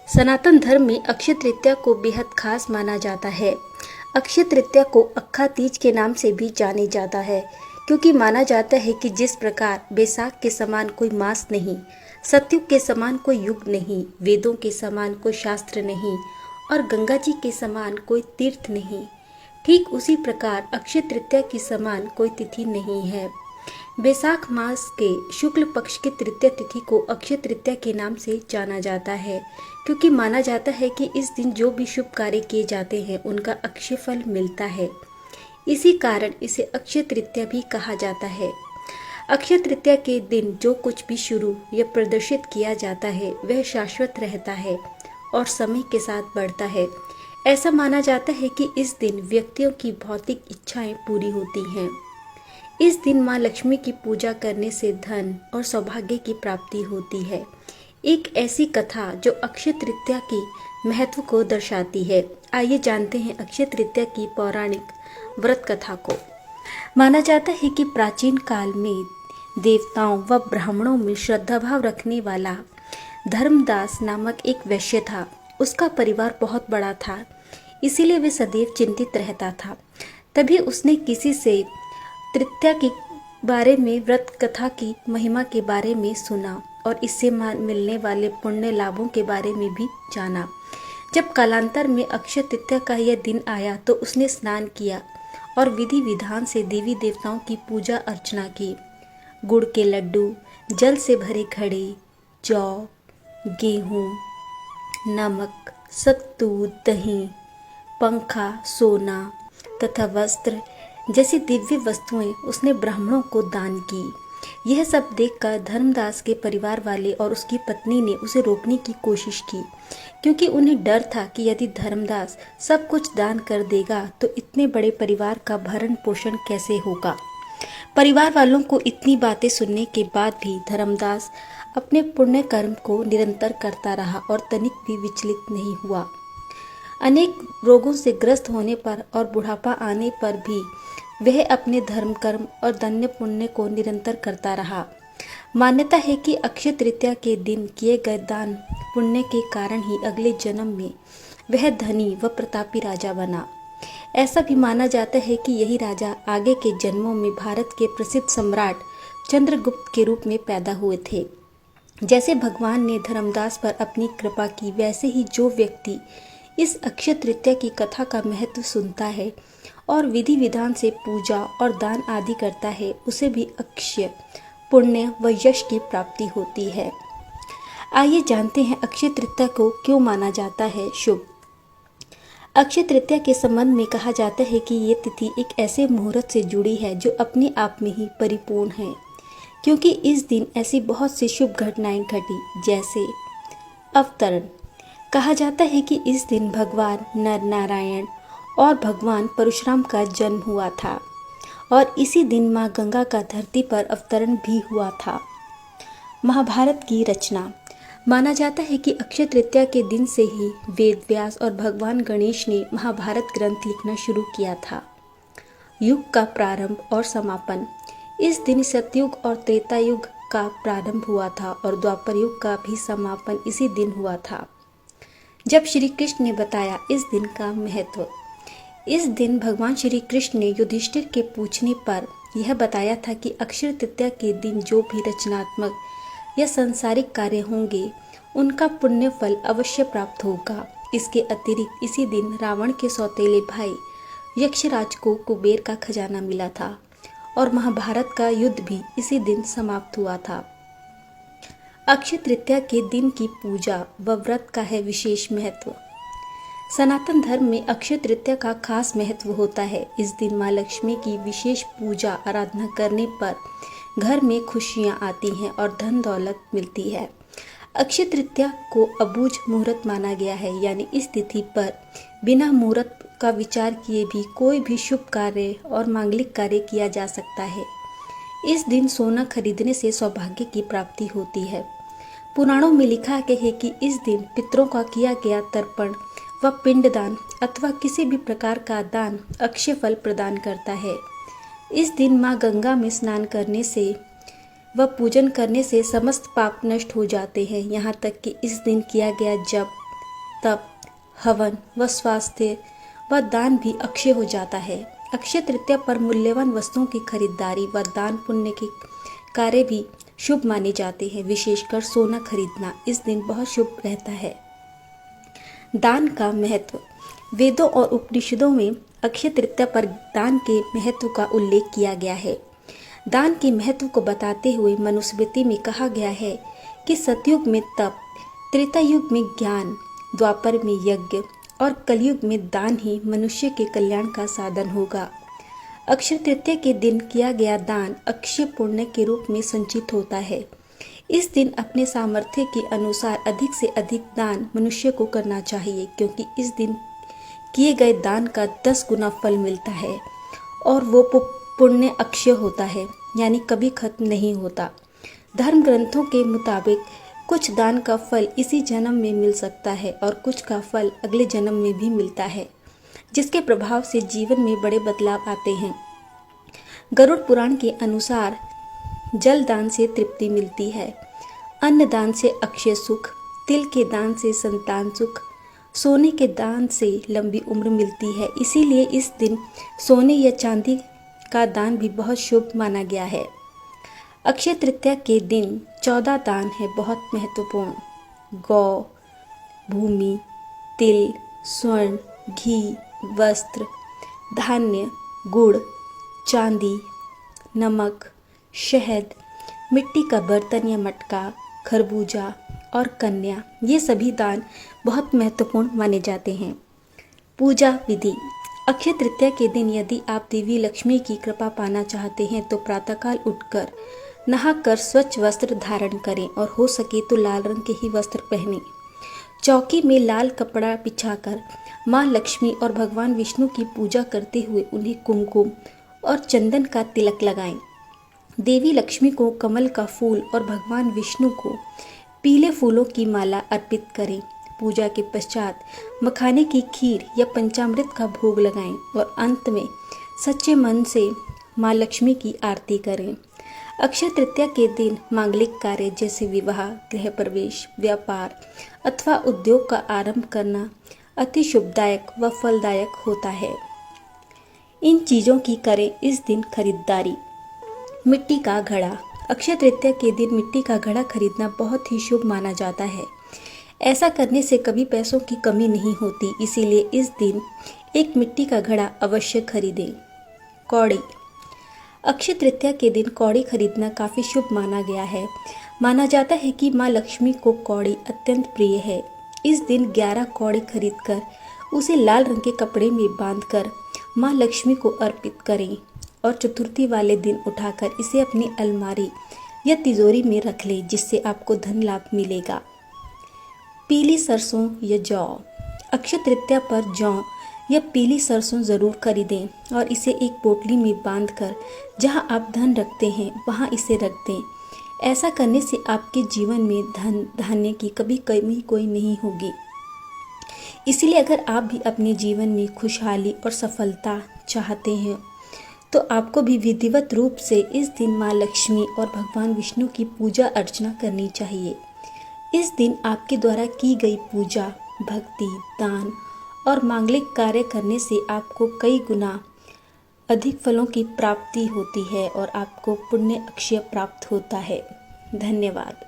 सनातन धर्म में अक्षय तृतीया को बेहद खास माना जाता है। अक्षय तृतीया को अक्खा तीज के नाम से भी जाने जाता है, क्योंकि माना जाता है कि जिस प्रकार बैसाख के समान कोई मास नहीं, सतयुग के समान कोई युग नहीं, वेदों के समान कोई शास्त्र नहीं और गंगा जी के समान कोई तीर्थ नहीं, ठीक उसी प्रकार अक्षय तृतीया के समान कोई तिथि नहीं है। बैसाख मास के शुक्ल पक्ष की तृतीया तिथि को अक्षय तृतीया के नाम से जाना जाता है, क्योंकि माना जाता है कि इस दिन जो भी शुभ कार्य किए जाते हैं उनका अक्षय फल मिलता है। इसी कारण इसे अक्षय तृतीया भी कहा जाता है। अक्षय तृतीया के दिन जो कुछ भी शुरू या प्रदर्शित किया जाता है वह शाश्वत रहता है और समय के साथ बढ़ता है। ऐसा माना जाता है कि इस दिन व्यक्तियों की भौतिक इच्छाएं पूरी होती हैं। इस दिन माँ लक्ष्मी की पूजा करने से धन और सौभाग्य की प्राप्ति होती है। एक ऐसी कथा जो अक्षय तृतीया की महत्व को दर्शाती है। आइए जानते हैं अक्षय तृतीया की पौराणिक व्रत कथा को। माना जाता है कि प्राचीन काल में देवताओं व ब्राह्मणों में श्रद्धा भाव रखने वाला धर्मदास नामक एक वैश्य था। उसका परिवार बहुत बड़ा था, इसीलिए वह सदैव चिंतित रहता था। तभी उसने किसी से तृतीया के बारे में, व्रत कथा की महिमा के बारे में सुना और इससे मिलने वाले पुण्य लाभों के बारे में भी जाना। जब कालांतर में अक्षय तृतीया का यह दिन आया तो उसने स्नान किया और विधि विधान से देवी देवताओं की पूजा अर्चना की। गुड़ के लड्डू, जल से भरे घड़े, जौ, गेहूँ, नमक, सत्तू, दही, पंखा, सोना तथा वस्त्र जैसी दिव्य वस्तुएं उसने ब्राह्मणों को दान की। यह सब देखकर धर्मदास के परिवार वाले और उसकी पत्नी ने उसे रोकने की कोशिश की, क्योंकि उन्हें डर था कि यदि धर्मदास सब कुछ दान कर देगा तो इतने बड़े परिवार का भरण पोषण कैसे होगा। परिवार वालों को इतनी बातें सुनने के बाद भी धर्मदास अपने पुण्य कर्म को निरंतर करता रहा और तनिक भी विचलित नहीं हुआ। अनेक रोगों से ग्रस्त होने पर और बुढ़ापा आने पर भी वह अपने धर्म कर्म और दान्य पुण्य को निरंतर करता रहा। मान्यता है कि अक्षय तृतीया के दिन किए गए दान पुण्य के कारण ही अगले जन्म में वह धनी व प्रतापी राजा बना। ऐसा भी माना जाता है कि यही राजा आगे के जन्मों में भारत के प्रसिद्ध सम्राट चंद्रगुप्त के रूप में पैदा हुए थे। जैसे भगवान ने धर्मदास पर अपनी कृपा की, वैसे ही जो व्यक्ति इस अक्षय तृतीया की कथा का महत्व सुनता है और विधि विधान से पूजा और दान आदि करता है, उसे भी अक्षय पुण्य व यश की प्राप्ति होती है। आइए जानते हैं अक्षय तृतीया को क्यों माना जाता है शुभ। अक्षय तृतीया के संबंध में कहा जाता है कि ये तिथि एक ऐसे मुहूर्त से जुड़ी है जो अपने आप में ही परिपूर्ण है, क्योंकि इस दिन ऐसी बहुत सी शुभ घटनाएं घटी। जैसे अवतरण, कहा जाता है कि इस दिन भगवान नर नारायण और भगवान परशुराम का जन्म हुआ था और इसी दिन माँ गंगा का धरती पर अवतरण भी हुआ था। महाभारत की रचना, माना जाता है कि अक्षय तृतीया के दिन से ही वेद व्यास और भगवान गणेश ने महाभारत ग्रंथ लिखना शुरू किया था। युग का प्रारंभ और समापन, इस दिन सतयुग और त्रेता युग का प्रारंभ हुआ था और द्वापर युग का भी समापन इसी दिन हुआ था, जब श्री कृष्ण ने बताया इस दिन का महत्व। इस दिन भगवान श्री कृष्ण ने युधिष्ठिर के पूछने पर यह बताया था कि अक्षय तृतीया के दिन जो भी रचनात्मक या सांसारिक कार्य होंगे उनका पुण्य फल अवश्य प्राप्त होगा। इसके अतिरिक्त इसी दिन रावण के सौतेले भाई यक्षराज को कुबेर का खजाना मिला था और महाभारत का युद्ध भी इसी दिन समाप्त हुआ था। अक्षय तृतीया के दिन की पूजा व व्रत का है विशेष महत्व। सनातन धर्म में अक्षय तृतीया का खास महत्व होता है। इस दिन माँ लक्ष्मी की विशेष पूजा आराधना करने पर घर में खुशियाँ आती हैं और धन दौलत मिलती है। अक्षय तृतीया को अबूझ मुहूर्त माना गया है, यानी इस तिथि पर बिना मुहूर्त का विचार किए भी कोई भी शुभ कार्य और मांगलिक कार्य किया जा सकता है। इस दिन सोना खरीदने से सौभाग्य की प्राप्ति होती है। पुराणों में लिखा है कि इस दिन पितरों का किया गया तर्पण व पिंडदान अथवा किसी भी प्रकार का दान अक्षय फल प्रदान करता है। इस दिन माँ गंगा में स्नान करने से व पूजन करने से समस्त पाप नष्ट हो जाते हैं। यहाँ तक कि इस दिन किया गया जप तप, हवन व स्वास्थ्य व दान भी अक्षय हो जाता है। अक्षय तृतीया पर मूल्यवान वस्तुओं की खरीदारी व दान पुण्य के कार्य भी शुभ माने जाते हैं। विशेषकर सोना खरीदना इस दिन बहुत शुभ रहता है। दान का महत्व। वेदों और उपनिषदों में अक्षय तृतीया पर दान के महत्व का उल्लेख किया गया है। दान के महत्व को बताते हुए मनुस्मृति में कहा गया है कि सतयुग में तप, त्रेता युग में ज्ञान, द्वापर में यज्ञ और कलयुग में दान ही मनुष्य के कल्याण का साधन होगा। अक्षय तृतीया के दिन किया गया दान अक्षय पुण्य के रूप में संचित होता है। इस दिन अपने सामर्थ्य के अनुसार अधिक से अधिक दान मनुष्य को करना चाहिए, क्योंकि इस दिन किए गए दान का 10 गुना फल मिलता है और वो पुण्य अक्षय होता है, यानी कभी खत्म नहीं होता। धर्म ग्रंथों के मुताबिक कुछ दान का फल इसी जन्म में मिल सकता है और कुछ का फल अगले जन्म में भी मिलता है, जिसके प्रभाव से जीवन में बड़े बदलाव आते हैं। गरुड़ पुराण के अनुसार जल दान से तृप्ति मिलती है, अन्न दान से अक्षय सुख, तिल के दान से संतान सुख, सोने के दान से लंबी उम्र मिलती है। इसीलिए इस दिन सोने या चांदी का दान भी बहुत शुभ माना गया है। अक्षय तृतीया के दिन 14 दान है बहुत महत्वपूर्ण। गौ, भूमि, तिल, स्वर्ण, घी, वस्त्र, धान्य, गुड़, चांदी, नमक, शहद, मिट्टी का बर्तन या मटका, खरबूजा और कन्या, ये सभी दान बहुत महत्वपूर्ण माने जाते हैं। पूजा विधि। अक्षय तृतीया के दिन यदि आप देवी लक्ष्मी की कृपा पाना चाहते हैं तो प्रातःकाल उठकर नहाकर स्वच्छ वस्त्र धारण करें और हो सके तो लाल रंग के ही वस्त्र पहनें। चौकी में लाल कपड़ा बिछाकर माँ लक्ष्मी और भगवान विष्णु की पूजा करते हुए उन्हें कुमकुम और चंदन का तिलक लगाएं। देवी लक्ष्मी को कमल का फूल और भगवान विष्णु को पीले फूलों की माला अर्पित करें। पूजा के पश्चात मखाने की खीर या पंचामृत का भोग लगाएं और अंत में सच्चे मन से माँ लक्ष्मी की आरती करें। अक्षय तृतीया के दिन मांगलिक कार्य जैसे विवाह, गृह प्रवेश, व्यापार अथवा उद्योग का आरंभ करना अति शुभदायक व फलदायक होता है। इन चीज़ों की करें इस दिन खरीदारी। मिट्टी का घड़ा। अक्षय तृतीया के दिन मिट्टी का घड़ा खरीदना बहुत ही शुभ माना जाता है। ऐसा करने से कभी पैसों की कमी नहीं होती, इसीलिए इस दिन एक मिट्टी का घड़ा अवश्य खरीदें। कौड़ी। अक्षय तृतीया के दिन कौड़ी खरीदना काफ़ी शुभ माना गया है। माना जाता है कि माँ लक्ष्मी को कौड़ी अत्यंत प्रिय है। इस दिन 11 कौड़ी खरीदकर उसे लाल रंग के कपड़े में बांधकर माँ लक्ष्मी को अर्पित करें और चतुर्थी वाले दिन उठाकर इसे अपनी अलमारी या तिजोरी में रख लें, जिससे आपको धन लाभ मिलेगा। पीली सरसों या जौ। अक्षय तृतीया पर जौ या पीली सरसों ज़रूर खरीदें और इसे एक पोटली में बांधकर जहां आप धन रखते हैं वहां इसे रख दें। ऐसा करने से आपके जीवन में धन धान्य की कभी कमी कोई नहीं होगी। इसलिए अगर आप भी अपने जीवन में खुशहाली और सफलता चाहते हैं तो आपको भी विधिवत रूप से इस दिन माँ लक्ष्मी और भगवान विष्णु की पूजा अर्चना करनी चाहिए। इस दिन आपके द्वारा की गई पूजा, भक्ति, दान और मांगलिक कार्य करने से आपको कई गुना अधिक फलों की प्राप्ति होती है और आपको पुण्य अक्षय प्राप्त होता है। धन्यवाद।